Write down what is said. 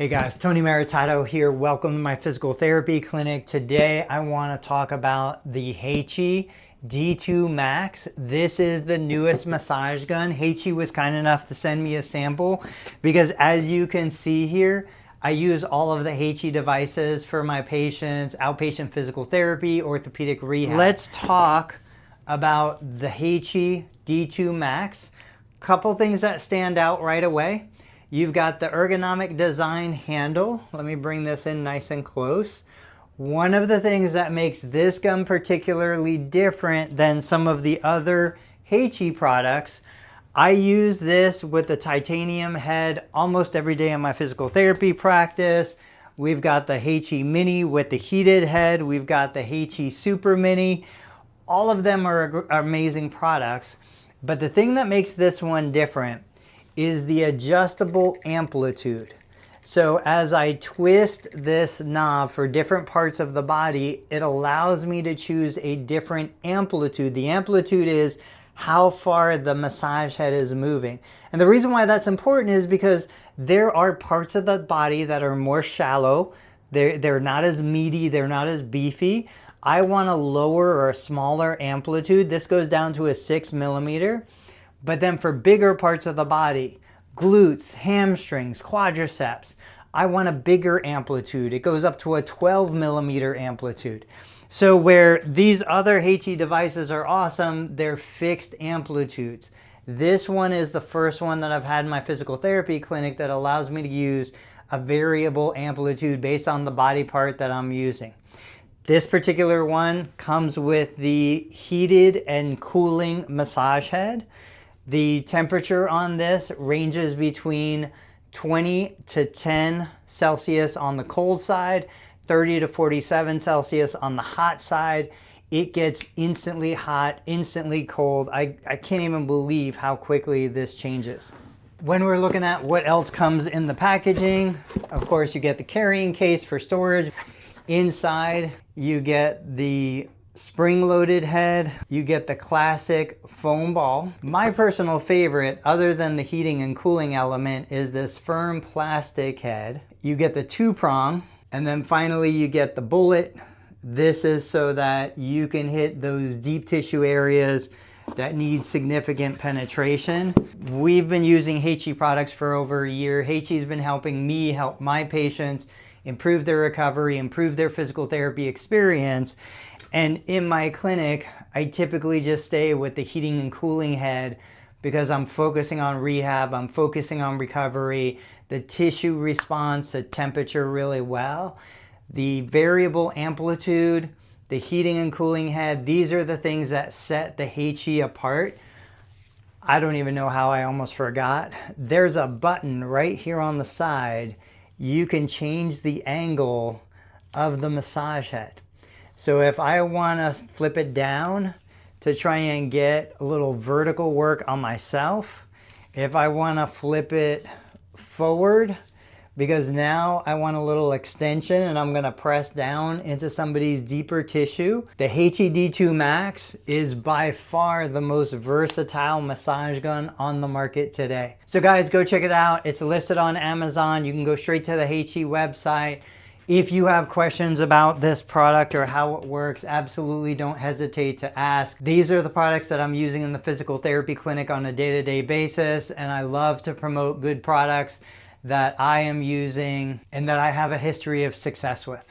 Hey guys, Tony Maritato here. Welcome to my physical therapy clinic. Today I want to talk about the Heichi D2 Max. This is the newest massage gun. Heichi was kind enough to send me a sample because as you can see here, I use all of the Heichi devices for my patients, outpatient physical therapy, orthopedic rehab. Let's talk about the Heichi D2 Max. Couple things that stand out right away. You've got the ergonomic design handle. Let me bring this in nice and close. One of the things that makes this gun particularly different than some of the other Heichi products, I use this with the titanium head almost every day in my physical therapy practice. We've got the Heichi Mini with the heated head. We've got the Heichi Super Mini. All of them are amazing products. But the thing that makes this one different is the adjustable amplitude. So as I twist this knob for different parts of the body, it allows me to choose a different amplitude. The amplitude is how far the massage head is moving. And the reason why that's important is because there are parts of the body that are more shallow. They're not as meaty, they're not as beefy. I want a lower or a smaller amplitude. This goes down to a 6 millimeter. But then for bigger parts of the body, glutes, hamstrings, quadriceps, I want a bigger amplitude. It goes up to a 12 millimeter amplitude. So where these other Heichi devices are awesome, they're fixed amplitudes. This one is the first one that I've had in my physical therapy clinic that allows me to use a variable amplitude based on the body part that I'm using. This particular one comes with the heated and cooling massage head. The temperature on this ranges between 20 to 10 Celsius on the cold side, 30 to 47 Celsius on the hot side. It gets instantly hot, instantly cold. I can't even believe how quickly this changes. When we're looking at what else comes in the packaging, of course you get the carrying case for storage. Inside you get the spring-loaded head, you get the classic foam ball. My personal favorite, other than the heating and cooling element, is this firm plastic head. You get the 2-prong, and then finally you get the bullet. This is so that you can hit those deep tissue areas that need significant penetration. We've been using Heichi products for over a year. Heichi's been helping me help my patients improve their recovery, improve their physical therapy experience. And in my clinic, I typically just stay with the heating and cooling head because I'm focusing on rehab, I'm focusing on recovery. The tissue responds to temperature really well. The variable amplitude, the heating and cooling head, these are the things that set the Heichi apart. I don't even know how, I almost forgot. There's a button right here on the side. You can change the angle of the massage head. So if I want to flip it down to try and get a little vertical work on myself, if I want to flip it forward, because now I want a little extension and I'm going to press down into somebody's deeper tissue. The Heichi D2 Max is by far the most versatile massage gun on the market today. So guys, go check it out. It's listed on Amazon. You can go straight to the Heichi website. If you have questions about this product or how it works, absolutely don't hesitate to ask. These are the products that I'm using in the physical therapy clinic on a day-to-day basis, and I love to promote good products that I am using and that I have a history of success with.